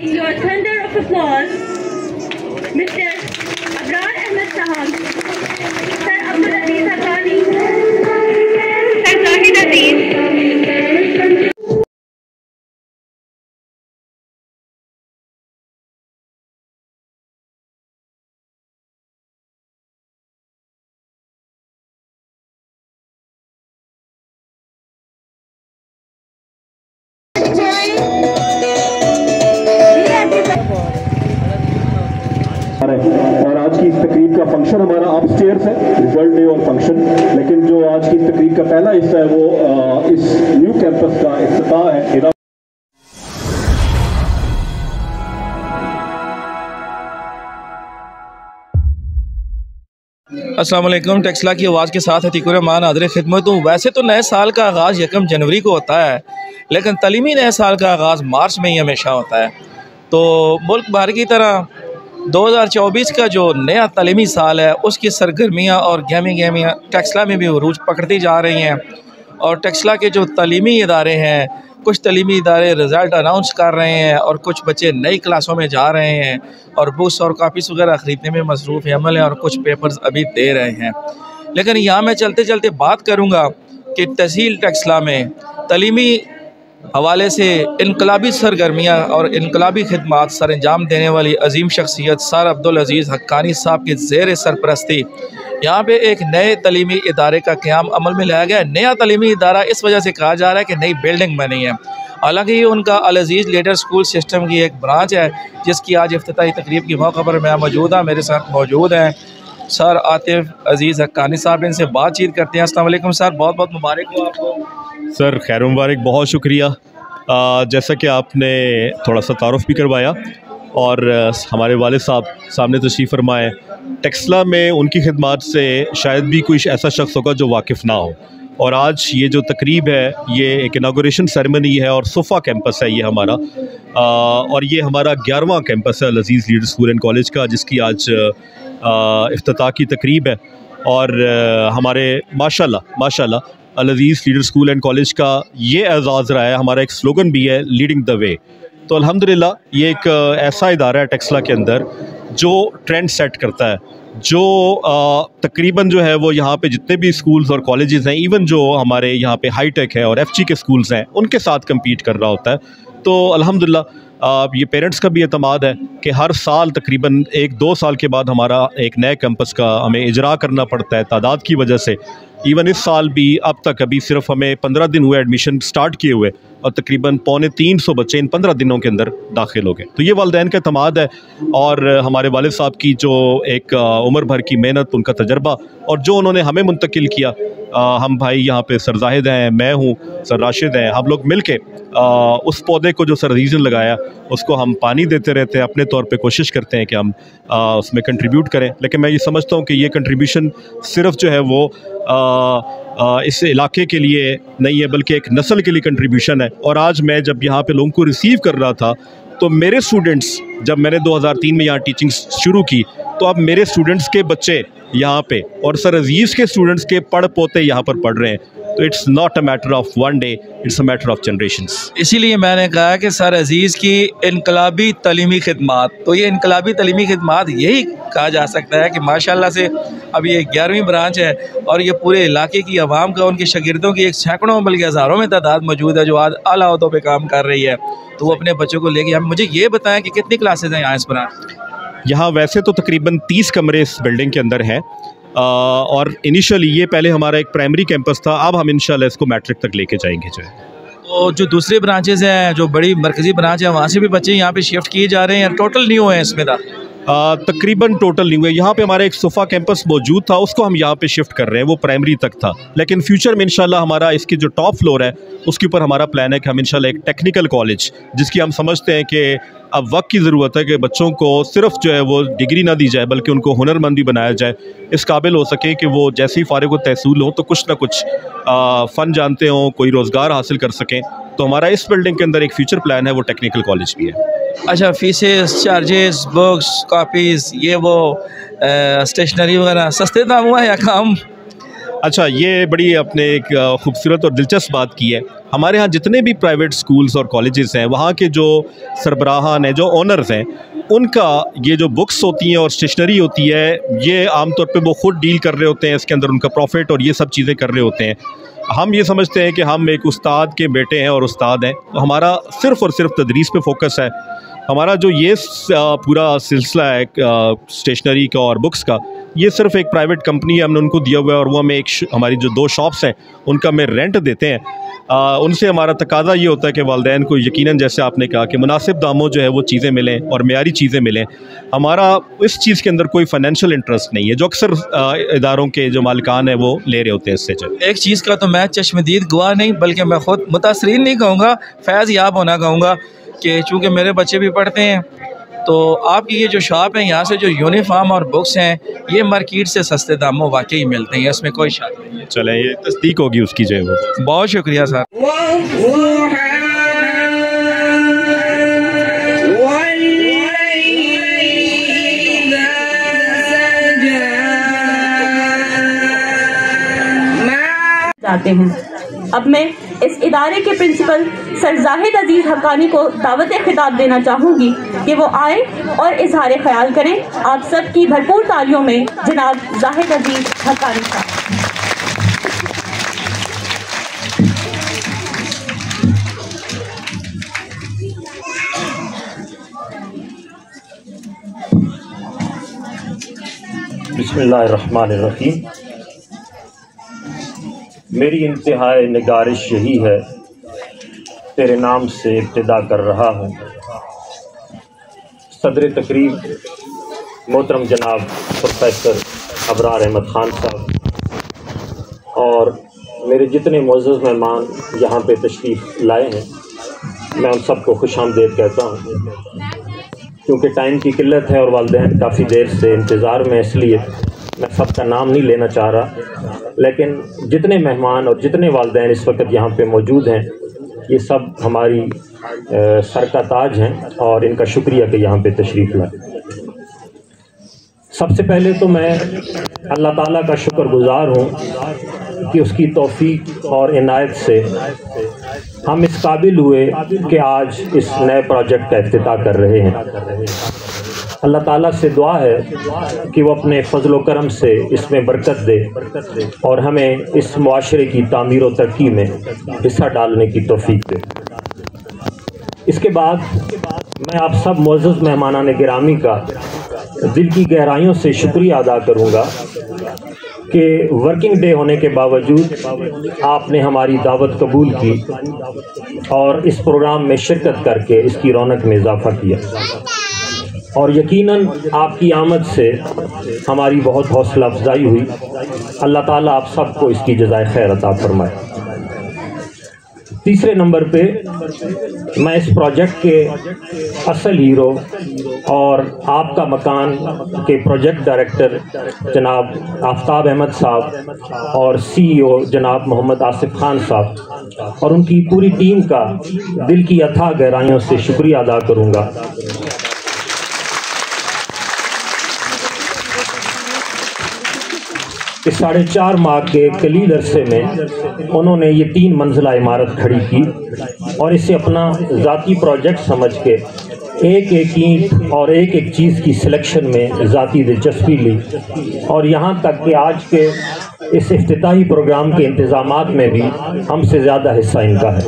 Your thunder of applause, Mr. Abrar Ahmed Sahab, Sir Abdul Aziz Haqqani, Sir Zahid Aziz. اور آج کی اس تقریب کا فنکشن ہمارا اپ اسٹیئرس ہے، ریزلٹ ڈے اور فنکشن، لیکن جو آج کی اس تقریب کا پہلا حصہ ہے وہ اس نیو کیمپس کا افتتاح ہے۔ السلام علیکم، ٹیکسلا کی آواز کے ساتھ عتیق الرحمان حاضر خدمت ہوں۔ ویسے تو نئے سال کا آغاز 1 جنوری کو ہوتا ہے، لیکن تعلیمی نئے سال کا آغاز مارچ میں ہی ہمیشہ ہوتا ہے۔ تو ملک بھر کی طرح 2024 کا جو نیا تعلیمی سال ہے اس کی سرگرمیاں اور گہمیاں ٹیکسلا میں بھی عروج پکڑتی جا رہی ہیں، اور ٹیکسلا کے جو تعلیمی ادارے ہیں، کچھ تعلیمی ادارے رزلٹ اناؤنس کر رہے ہیں اور کچھ بچے نئی کلاسوں میں جا رہے ہیں اور بکس اور کاپیز وغیرہ خریدنے میں مصروف عمل ہیں، اور کچھ پیپرز ابھی دے رہے ہیں۔ لیکن یہاں میں چلتے چلتے بات کروں گا کہ تحصیل ٹیکسلا میں تعلیمی حوالے سے انقلابی سرگرمیاں اور انقلابی خدمات سر انجام دینے والی عظیم شخصیت سر عبدالعزیز حقانی صاحب کی زیر سرپرستی یہاں پہ ایک نئے تعلیمی ادارے کا قیام عمل میں لایا گیا ہے۔ نیا تعلیمی ادارہ اس وجہ سے کہا جا رہا ہے کہ نئی بلڈنگ بنی ہے، حالانکہ یہ ان کا العزیز لیڈر اسکول سسٹم کی ایک برانچ ہے جس کی آج افتتاحی تقریب کے موقع پر میں موجود ہوں۔ میرے ساتھ موجود ہیں سر عاطف عزیز حقانی صاحب، ان سے بات چیت کرتے ہیں۔ السلام علیکم سر، بہت بہت مبارک ہو آپ کو۔ سر خیر مبارک، بہت شکریہ۔ جیسا کہ آپ نے تھوڑا سا تعارف بھی کروایا، اور ہمارے والد صاحب سامنے تشریف فرمائے، ٹیکسلا میں ان کی خدمات سے شاید بھی کوئی ایسا شخص ہوگا جو واقف نہ ہو، اور آج یہ جو تقریب ہے یہ ایک اناگوریشن سیریمنی ہے، اور صوفہ کیمپس ہے یہ ہمارا، اور یہ ہمارا 11واں کیمپس ہے العزیز لیڈر اسکول اینڈ کالج کا، جس کی آج افتتاح کی تقریب ہے۔ اور ہمارے ماشاءاللہ العزیز لیڈر اسکول اینڈ کالج کا یہ اعزاز رہا ہے، ہمارا ایک سلوگن بھی ہے لیڈنگ دا وے۔ تو الحمدللہ یہ ایک ایسا ادارہ ہے ٹیکسلا کے اندر جو ٹرینڈ سیٹ کرتا ہے، جو تقریباً جو ہے وہ یہاں پہ جتنے بھی اسکولز اور کالجز ہیں، ایون جو ہمارے یہاں پہ ہائی ٹیک ہے اور ایف جی کے اسکولز ہیں، ان کے ساتھ کمپیٹ کر رہا ہوتا ہے۔ تو الحمدللہ یہ پیرنٹس کا بھی اعتماد ہے کہ ہر سال تقریباً 1-2 سال کے بعد ہمارا ایک نئے کیمپس کا ہمیں اجرا کرنا پڑتا ہے تعداد کی وجہ سے۔ ایون اس سال بھی اب تک ابھی صرف ہمیں 15 دن ہوئے ایڈمیشن سٹارٹ کیے ہوئے، اور تقریباً 350 بچے ان 15 دنوں کے اندر داخل ہو گئے۔ تو یہ والدین کا اعتماد ہے، اور ہمارے والد صاحب کی جو ایک عمر بھر کی محنت، ان کا تجربہ، اور جو انہوں نے ہمیں منتقل کیا۔ ہم بھائی یہاں پہ سر زاہد ہیں، میں ہوں، سر راشد ہیں، ہم لوگ مل کے اس پودے کو جو سر عزیز نے لگایا اس کو ہم پانی دیتے رہتے ہیں، اپنے طور پہ کوشش کرتے ہیں کہ ہم اس میں کنٹریبیوٹ کریں۔ لیکن میں یہ سمجھتا ہوں کہ یہ کنٹریبیوشن صرف جو ہے وہ اس علاقے کے لیے نہیں ہے، بلکہ ایک نسل کے لیے کنٹریبیوشن ہے۔ اور آج میں جب یہاں پہ لوگوں کو ریسیو کر رہا تھا تو میرے اسٹوڈنٹس، جب میں نے 2003 میں یہاں ٹیچنگ شروع کی، تو اب میرے اسٹوڈنٹس کے بچے یہاں پہ اور سر عزیز کے اسٹوڈنٹس کے پڑھ پوتے یہاں پر پڑھ رہے ہیں۔ تو it's not a matter of one day, it's a matter of generations. اسی لیے میں نے کہا کہ سر عزیز کی انقلابی تعلیمی خدمات، تو یہ انقلابی تعلیمی خدمات یہی کہا جا سکتا ہے کہ ماشاءاللہ سے اب یہ 11ویں برانچ ہے، اور یہ پورے علاقے کی عوام کا، ان کے شاگردوں کی ایک سینکڑوں بلکہ ہزاروں میں تعداد موجود ہے جو آج اعلیٰ عہدوں پہ کام کر رہی ہے، تو وہ اپنے بچوں کو لے کے۔ مجھے یہ بتائیں کہ کتنی کلاسز ہیں یہاں اس برانچ؟ یہاں ویسے تو تقریباً 30 کمرے اس بلڈنگ کے اندر ہیں، اور انیشلی یہ پہلے ہمارا ایک پرائمری کیمپس تھا، اب ہم انشاءاللہ اس کو میٹرک تک لے کے جائیں گے جو ہے۔ تو جو دوسرے برانچز ہیں، جو بڑی مرکزی برانچ ہے، وہاں سے بھی بچے یہاں پہ شفٹ کیے جا رہے ہیں، ٹوٹل نیو ہیں اس میں دا؟ تقریباً ٹوٹل نہیں ہوئے۔ یہاں پہ ہمارا ایک صوفہ کیمپس موجود تھا، اس کو ہم یہاں پہ شفٹ کر رہے ہیں، وہ پرائمری تک تھا، لیکن فیوچر میں انشاءاللہ ہمارا اس کی جو ٹاپ فلور ہے اس کے اوپر ہمارا پلان ہے کہ ہم انشاءاللہ ایک ٹیکنیکل کالج، جس کی ہم سمجھتے ہیں کہ اب وقت کی ضرورت ہے کہ بچوں کو صرف جو ہے وہ ڈگری نہ دی جائے بلکہ ان کو ہنر مند بھی بنایا جائے، اس قابل ہو سکے کہ وہ جیسے ہی فارغ التحصیل ہوں تو کچھ نہ کچھ فن جانتے ہوں، کوئی روزگار حاصل کر سکیں۔ تو ہمارا اس بلڈنگ کے اندر ایک فیوچر پلان ہے، وہ ٹیکنیکل کالج بھی ہے۔ اچھا، فیسز، چارجز، بکس، کاپیز، یہ وہ اسٹیشنری وغیرہ سستے داموں ہیں یا کام اچھا، یہ بڑی اپنے ایک خوبصورت اور دلچسپ بات کی ہے. ہمارے ہاں جتنے بھی پرائیویٹ سکولز اور کالجز ہیں، وہاں کے جو سربراہان ہیں، جو اونرز ہیں، ان کا یہ جو بکس ہوتی ہیں اور اسٹیشنری ہوتی ہے، یہ عام طور پہ وہ خود ڈیل کر رہے ہوتے ہیں. اس کے اندر ان کا پروفٹ اور یہ سب چیزیں کر رہے ہوتے ہیں. ہم یہ سمجھتے ہیں کہ ہم ایک استاد کے بیٹے ہیں اور استاد ہیں، ہمارا صرف اور صرف تدریس پہ فوکس ہے. ہمارا جو یہ پورا سلسلہ ہے اسٹیشنری کا اور بکس کا، یہ صرف ایک پرائیویٹ کمپنی ہے، ہم نے ان کو دیا ہوا ہے، اور وہ ہمیں ہماری جو 2 شاپس ہیں ان کا ہمیں رینٹ دیتے ہیں. ان سے ہمارا تقاضا یہ ہوتا ہے کہ والدین کو یقیناً جیسے آپ نے کہا کہ مناسب داموں جو ہے وہ چیزیں ملیں اور معیاری چیزیں ملیں. ہمارا اس چیز کے اندر کوئی فائنینشیل انٹرسٹ نہیں ہے، جو اکثر اداروں کے جو مالکان ہیں وہ لے رہے ہوتے ہیں اس سے. ایک چیز کا تو میں چشمدید گواہ نہیں، بلکہ میں خود متاثرین نہیں کہوں گا، فیض یاب ہونا کہوں گا، کہ چونکہ میرے بچے بھی پڑھتے ہیں، تو آپ کی یہ جو شاپ ہے، یہاں سے جو یونیفارم اور بکس ہیں یہ مارکیٹ سے سستے داموں واقعی ملتے ہیں، اس میں کوئی شک نہیں. چلیں، یہ تصدیق ہوگی اس کی جو ہے وہ. بہت شکریہ سر. جاتے ہیں. اب میں اس ادارے کے پرنسپل سر زاہد عزیز حقانی کو دعوت خطاب دینا چاہوں گی کہ وہ آئیں اور اظہار خیال کریں. آپ سب کی بھرپور تالیوں میں جناب زاہد عزیز حقانی صاحب. بسم اللہ الرحمن الرحیم. میری انتہائی نگارش یہی ہے، تیرے نام سے ابتدا کر رہا ہوں. صدر تقریب محترم جناب پروفیسر ابرار احمد خان صاحب اور میرے جتنے معزز مہمان یہاں پہ تشریف لائے ہیں، میں ان سب کو خوش آمدید کہتا ہوں. کیونکہ ٹائم کی قلت ہے اور والدین کافی دیر سے انتظار میں، اس لیے میں سب کا نام نہیں لینا چاہ رہا، لیکن جتنے مہمان اور جتنے والدین اس وقت یہاں پہ موجود ہیں، یہ سب ہماری سر کا تاج ہیں اور ان کا شکریہ کہ یہاں پہ تشریف لائے. سب سے پہلے تو میں اللہ تعالیٰ کا شکر گزار ہوں کہ اس کی توفیق اور عنایت سے ہم اس قابل ہوئے کہ آج اس نئے پروجیکٹ کا افتتاح کر رہے ہیں. اللہ تعالیٰ سے دعا ہے کہ وہ اپنے فضل و کرم سے اس میں برکت دے اور ہمیں اس معاشرے کی تعمیر و ترقی میں حصہ ڈالنے کی توفیق دے. اس کے بعد میں آپ سب معزز مہمانان گرامی کا دل کی گہرائیوں سے شکریہ ادا کروں گا کہ ورکنگ ڈے ہونے کے باوجود آپ نے ہماری دعوت قبول کی اور اس پروگرام میں شرکت کر کے اس کی رونق میں اضافہ کیا. اور یقیناً آپ کی آمد سے ہماری بہت حوصلہ افزائی ہوئی. اللہ تعالیٰ آپ سب کو اس کی جزائے خیر عطا فرمائے. تیسرے نمبر پہ میں اس پروجیکٹ کے اصل ہیرو اور آپ کا مکان کے پروجیکٹ ڈائریکٹر جناب آفتاب احمد صاحب اور سی ای او جناب محمد آصف خان صاحب اور ان کی پوری ٹیم کا دل کی اتھاہ گہرائیوں سے شکریہ ادا کروں گا. اس 4.5 ماہ کے قلیل عرصے میں انہوں نے یہ 3 منزلہ عمارت کھڑی کی اور اسے اپنا ذاتی پروجیکٹ سمجھ کے ایک ایک اینٹ اور ایک ایک چیز کی سلیکشن میں ذاتی دلچسپی لی اور یہاں تک کہ آج کے اس افتتاحی پروگرام کے انتظامات میں بھی ہم سے زیادہ حصہ ان کا ہے.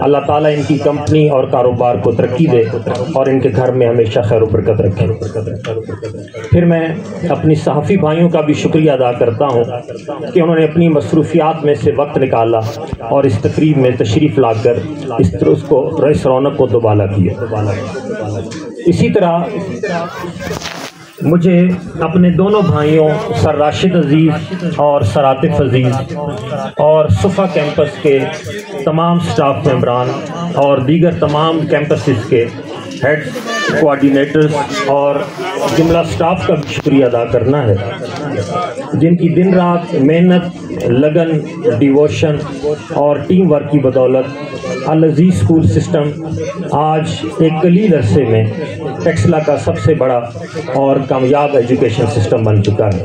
اللہ تعالیٰ ان کی کمپنی اور کاروبار کو ترقی دے اور ان کے گھر میں ہمیشہ خیر و برکت رکھے. پھر میں اپنی صحافی بھائیوں کا بھی شکریہ ادا کرتا ہوں کہ انہوں نے اپنی مصروفیات میں سے وقت نکالا اور اس تقریب میں تشریف لا کر اس رونق کو دوبالا کیا. اسی طرح مجھے اپنے دونوں بھائیوں سر راشد عزیز اور سر عاطف عزیز اور صفا کیمپس کے تمام سٹاف ممبران اور دیگر تمام کیمپسز کے ہیڈ کوآرڈینیٹرز اور جملہ سٹاف کا بھی شکریہ ادا کرنا ہے، جن کی دن رات محنت، لگن، ڈیووشن اور ٹیم ورک کی بدولت العزیز اسکول سسٹم آج ایک قلیل عرصے میں ٹیکسلا کا سب سے بڑا اور کامیاب ایجوکیشن سسٹم بن چکا ہے.